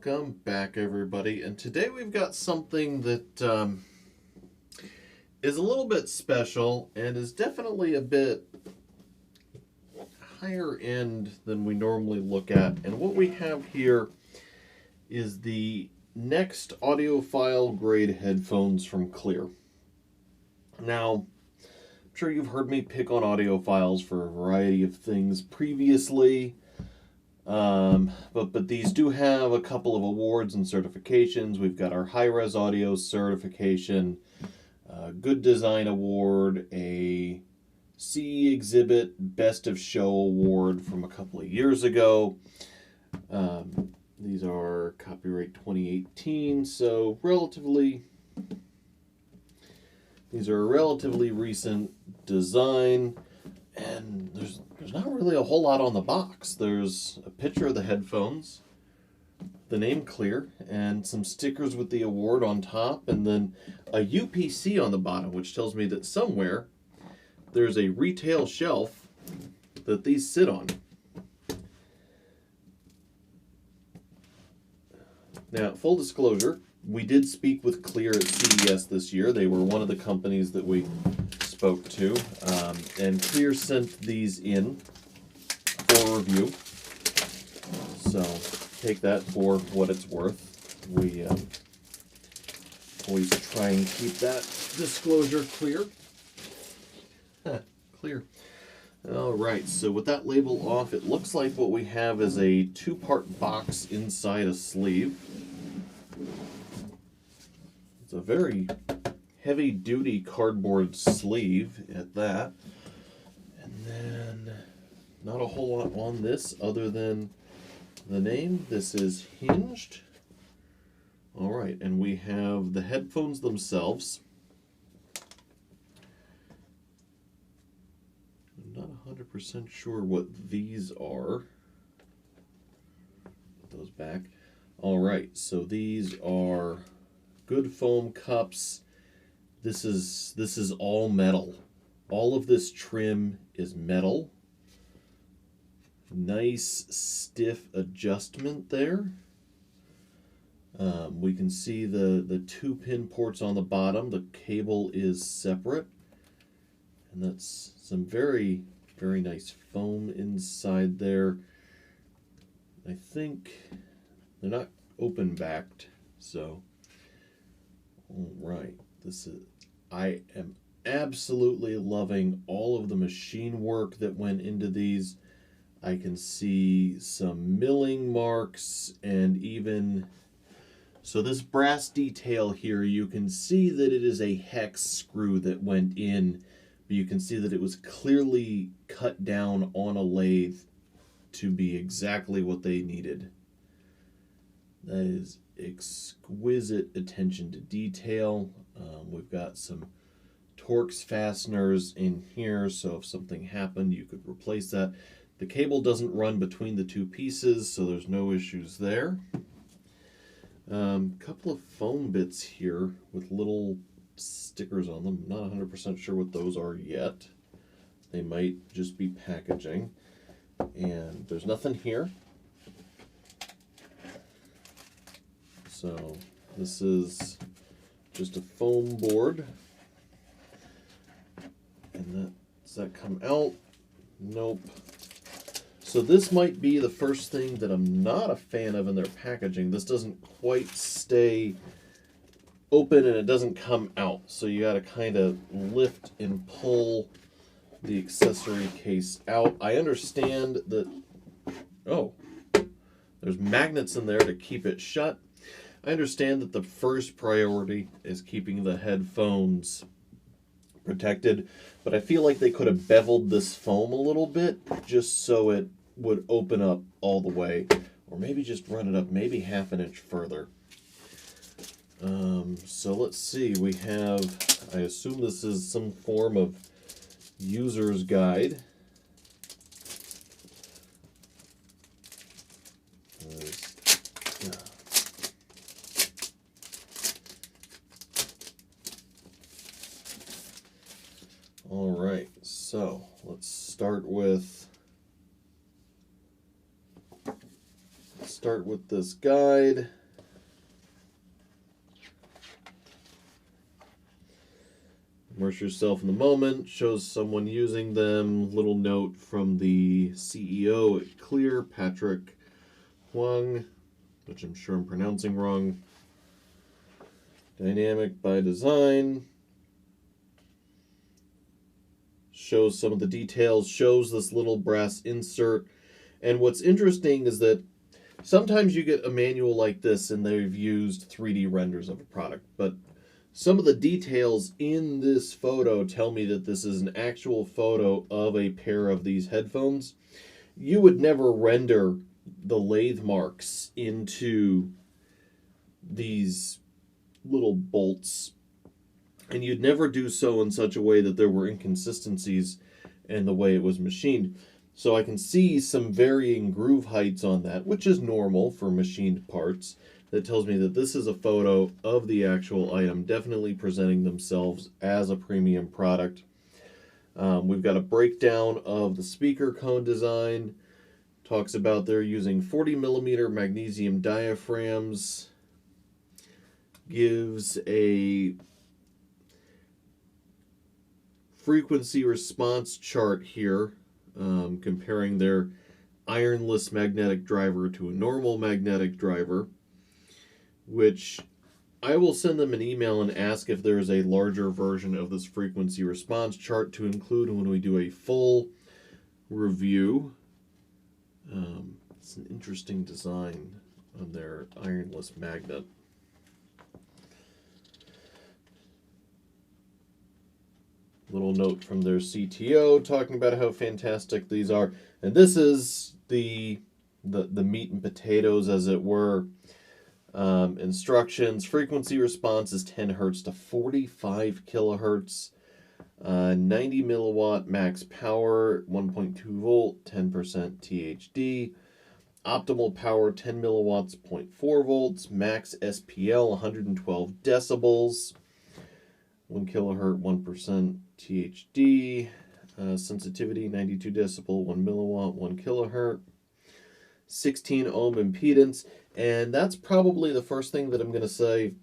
Welcome back, everybody. And today we've got something that is a little bit special and is definitely a bit higher end than we normally look at. And what we have here is the NEXT Audiophile grade headphones from Cleer. Now, I'm sure you've heard me pick on audiophiles for a variety of things previously. But these do have a couple of awards and certifications. We've got our high-res audio certification, Good Design Award, a CE Exhibit Best of Show Award from a couple of years ago. These are copyright 2018, so these are a relatively recent design. And there's not really a whole lot on the box. There's a picture of the headphones, the name Cleer, and some stickers with the award on top, and then a UPC on the bottom, which tells me that somewhere there's a retail shelf that these sit on. Now, full disclosure, we did speak with Cleer at CES this year. They were one of the companies that we spoke to, and Cleer sent these in for review, so take that for what it's worth. We always try and keep that disclosure clear. Clear. Alright, so with that label off, it looks like what we have is a two-part box inside a sleeve. It's a very heavy-duty cardboard sleeve at that. And then not a whole lot on this other than the name. This is hinged. Alright, and we have the headphones themselves. I'm not 100% sure what these are. Put those back. Alright, so these are good foam cups. This is all metal. All of this trim is metal. Nice stiff adjustment there. We can see the two pin ports on the bottom. The cable is separate. And that's some very, very nice foam inside there. I think they're not open backed, so all right. I am absolutely loving all of the machine work that went into these. I can see some milling marks and even... So this brass detail here, you can see that it is a hex screw that went in, but you can see that it was clearly cut down on a lathe to be exactly what they needed. That is exquisite attention to detail. We've got some Torx fasteners in here, so if something happened, you could replace that. The cable doesn't run between the two pieces, so there's no issues there. Couple of foam bits here with little stickers on them. I'm not 100% sure what those are yet. They might just be packaging. And there's nothing here. So this is just a foam board. And does that come out? Nope. So this might be the first thing that I'm not a fan of in their packaging. This doesn't quite stay open and it doesn't come out. So you got to kind of lift and pull the accessory case out. I understand that, oh, there's magnets in there to keep it shut. I understand that the first priority is keeping the headphones protected, but I feel like they could have beveled this foam a little bit just so it would open up all the way, or maybe just run it up maybe half an inch further. So let's see, we have, I assume this is some form of user's guide. All right, so let's start with start with this guide. Immerse yourself in the moment. Shows someone using them. Little note from the CEO at Cleer, Patrick Huang, which I'm sure I'm pronouncing wrong. Dynamic by design. Shows some of the details. Shows this little brass insert. And what's interesting is that sometimes you get a manual like this and they've used 3D renders of a product, but some of the details in this photo tell me that this is an actual photo of a pair of these headphones. You would never render the lathe marks into these little bolts, and you'd never do so in such a way that there were inconsistencies in the way it was machined. So I can see some varying groove heights on that, which is normal for machined parts. That tells me that this is a photo of the actual item, definitely presenting themselves as a premium product. We've got a breakdown of the speaker cone design. Talks about they're using 40mm magnesium diaphragms. Gives a frequency response chart here, comparing their ironless magnetic driver to a normal magnetic driver, which I will send them an email and ask if there is a larger version of this frequency response chart to include when we do a full review. It's an interesting design on their ironless magnet. Little note from their CTO talking about how fantastic these are. And this is the meat and potatoes, as it were. Instructions. Frequency response is 10 hertz to 45 kilohertz. 90 milliwatt max power, 1.2 volt, 10% THD. Optimal power, 10 milliwatts, 0.4 volts. Max SPL, 112 decibels. 1 kilohertz, 1% THD. Sensitivity, 92 decibel, 1 milliwatt, 1 kilohertz. 16 ohm impedance. And that's probably the first thing that I'm going to say.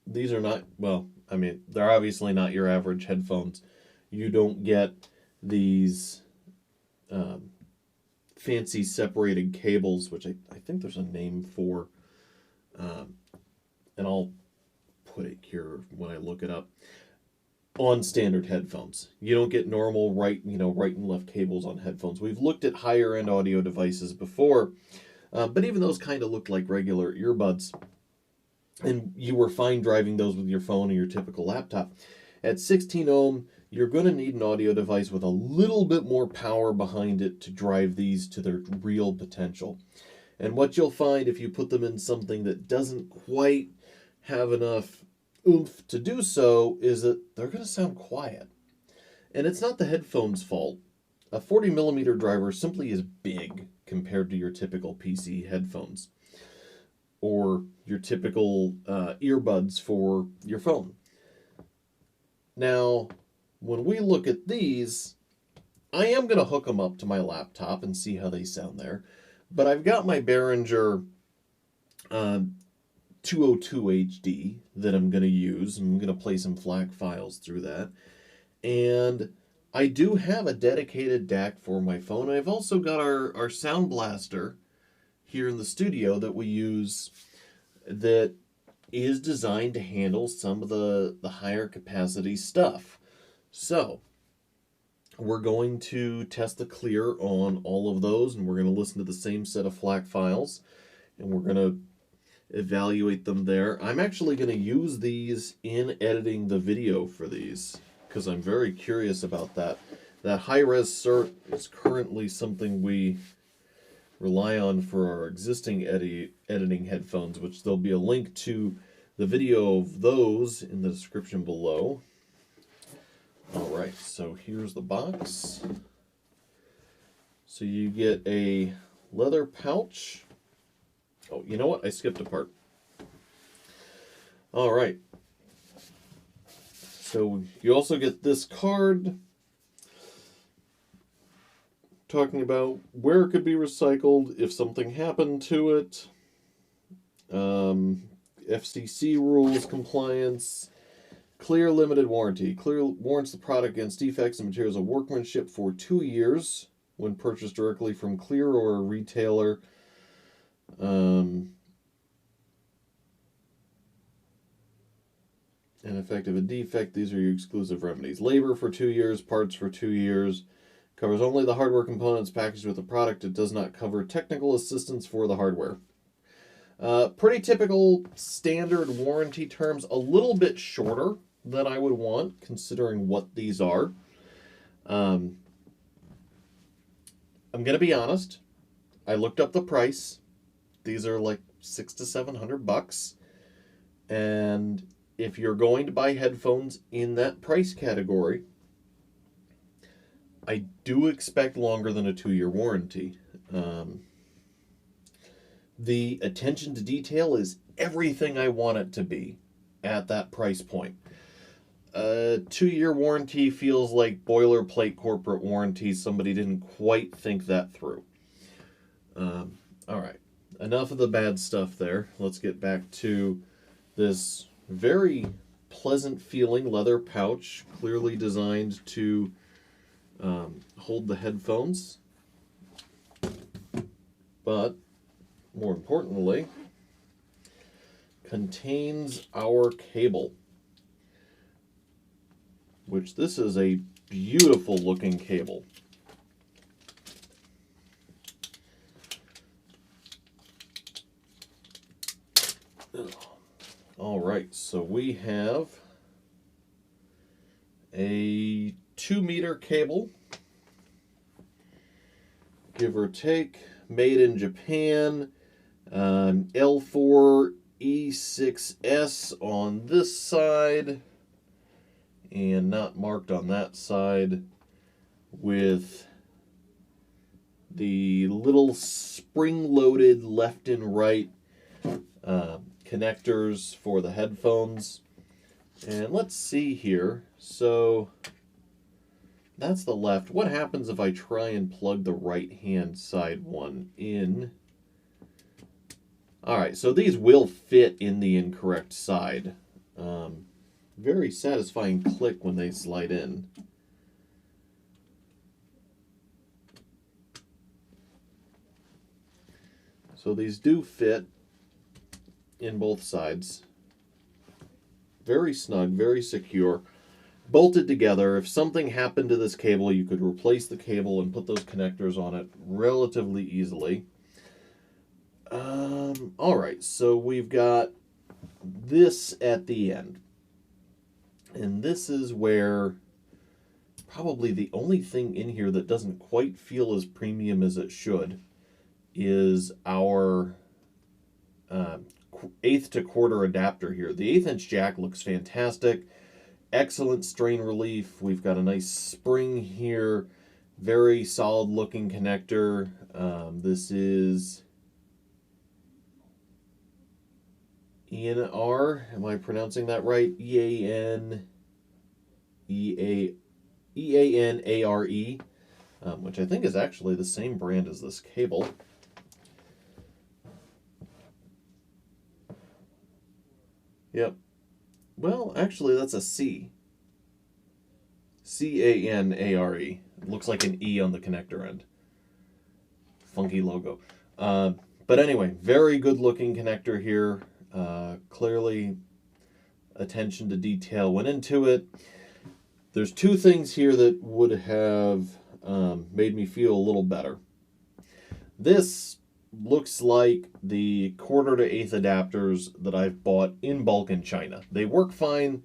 These are not, well, I mean, they're obviously not your average headphones. You don't get these fancy separated cables, which I think there's a name for. And I'll put it here when I look it up. On standard headphones, you don't get normal right and left cables on headphones. We've looked at higher end audio devices before, but even those kind of looked like regular earbuds, and you were fine driving those with your phone or your typical laptop. At 16 ohm, you're going to need an audio device with a little bit more power behind it to drive these to their real potential. And what you'll find if you put them in something that doesn't quite have enough oomph to do so is that they're going to sound quiet. And it's not the headphones' fault. A 40mm driver simply is big compared to your typical PC headphones or your typical earbuds for your phone. Now, when we look at these, I am going to hook them up to my laptop and see how they sound there. But I've got my Behringer 202 HD that I'm going to use. I'm going to play some FLAC files through that. And I do have a dedicated DAC for my phone. I've also got our Sound Blaster here in the studio that we use that is designed to handle some of the higher capacity stuff. So we're going to test the Cleer on all of those, and we're going to listen to the same set of FLAC files, and we're going to evaluate them there. I'm actually going to use these in editing the video for these because I'm very curious about that. That high-res cert is currently something we rely on for our existing editing headphones, which there'll be a link to the video of those in the description below. Alright, so here's the box. So you get a leather pouch. Oh, you know what? I skipped a part. Alright. So you also get this card talking about where it could be recycled, if something happened to it, FCC rules, compliance. Cleer limited warranty. Cleer warrants the product against defects and materials of workmanship for 2 years when purchased directly from Cleer or a retailer. And effective a defect, these are your exclusive remedies. Labor for 2 years, parts for 2 years. Covers only the hardware components packaged with the product. It does not cover technical assistance for the hardware. Pretty typical standard warranty terms, a little bit shorter than I would want, considering what these are. I'm going to be honest. I looked up the price. These are like $600 to $700. And if you're going to buy headphones in that price category, I do expect longer than a 2-year warranty. The attention to detail is everything I want it to be at that price point. A 2-year warranty feels like boilerplate corporate warranty. Somebody didn't quite think that through. All right, enough of the bad stuff there. Let's get back to this very pleasant feeling leather pouch, clearly designed to hold the headphones. But more importantly, contains our cable, which this is a beautiful looking cable. All right, so we have a 2-meter cable, give or take, made in Japan. L4E6S on this side and not marked on that side, with the little spring-loaded left and right connectors for the headphones. And let's see here. So that's the left. What happens if I try and plug the right-hand side one in? All right, so these will fit in the incorrect side. Very satisfying click when they slide in. So these do fit in both sides. Very snug, very secure. Bolted together. If something happened to this cable, you could replace the cable and put those connectors on it relatively easily. All right, so we've got this at the end. And this is where probably the only thing in here that doesn't quite feel as premium as it should is our 1/8 to 1/4 adapter here. The 1/8 inch jack looks fantastic. Excellent strain relief. We've got a nice spring here. Very solid looking connector. This is ENR. Am I pronouncing that right? EANARE, which I think is actually the same brand as this cable. Yep. Well, actually, that's a C. CANARE. It looks like an E on the connector end. Funky logo. But anyway, very good looking connector here. Clearly, attention to detail went into it. There's 2 things here that would have made me feel a little better. This looks like the 1/4 to 1/8 adapters that I've bought in bulk in China. They work fine.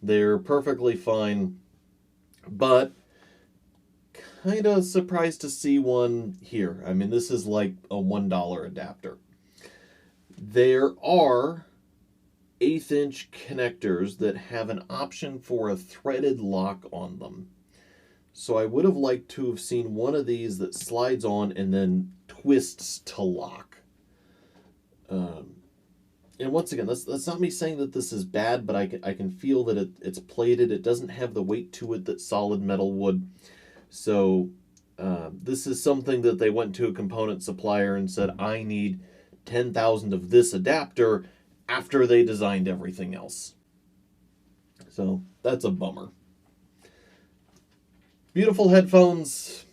They're perfectly fine. But kind of surprised to see one here. I mean, this is like a $1 adapter. There are 1/8 inch connectors that have an option for a threaded lock on them. So I would have liked to have seen one of these that slides on and then twists to lock. And once again, that's not me saying that this is bad, but I can feel that it's plated. It doesn't have the weight to it that solid metal would. So This is something that they went to a component supplier and said, I need 10,000 of this adapter after they designed everything else. So that's a bummer. Beautiful headphones.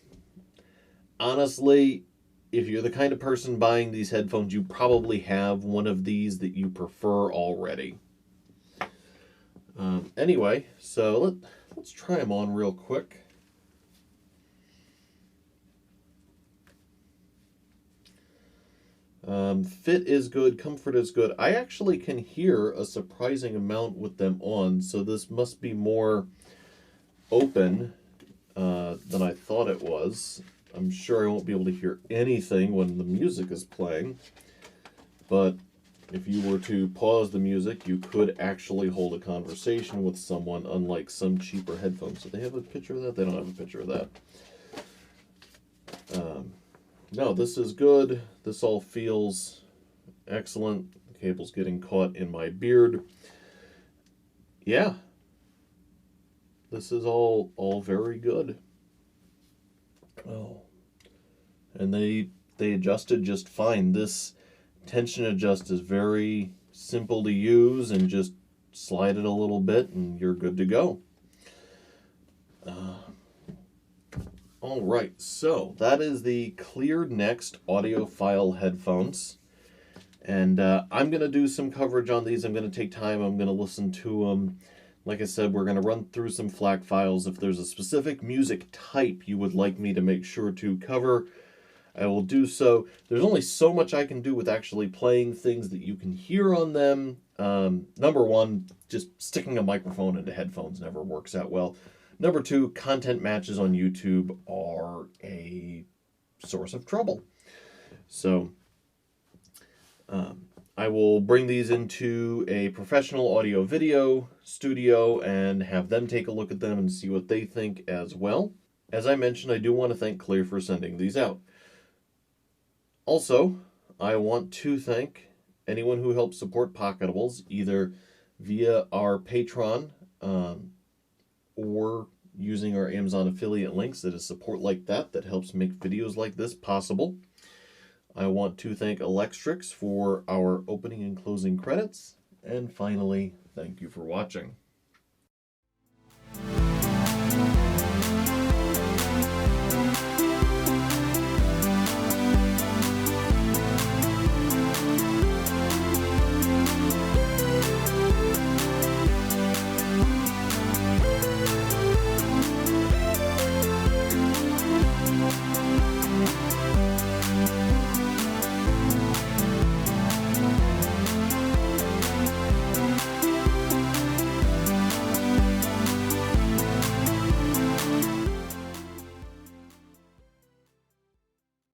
Honestly, if you're the kind of person buying these headphones, you probably have one of these that you prefer already. Anyway, so let's try them on real quick. Fit is good, comfort is good. I actually can hear a surprising amount with them on, so this must be more open than I thought it was. I'm sure I won't be able to hear anything when the music is playing, but if you were to pause the music, you could actually hold a conversation with someone, unlike some cheaper headphones. Do they have a picture of that? They don't have a picture of that. No, this is good. This all feels excellent. The cable's getting caught in my beard. Yeah. This is all very good. Oh. And they adjusted just fine. This tension adjust is very simple to use, and just slide it a little bit and you're good to go. All right, so that is the Cleer NEXT Audiophile headphones. And I'm going to do some coverage on these. I'm going to take time. I'm going to listen to them. Like I said, we're going to run through some FLAC files. If there's a specific music type you would like me to make sure to cover, I will do so. There's only so much I can do with actually playing things that you can hear on them. Number one, just sticking a microphone into headphones never works out well. Number two, content matches on YouTube are a source of trouble. So I will bring these into a professional audio video studio and have them take a look at them and see what they think as well. As I mentioned, I do want to thank Cleer for sending these out. Also, I want to thank anyone who helps support Pocketables, either via our Patreon or using our Amazon affiliate links. That is support like that helps make videos like this possible. I want to thank Electrix for our opening and closing credits. And finally, thank you for watching.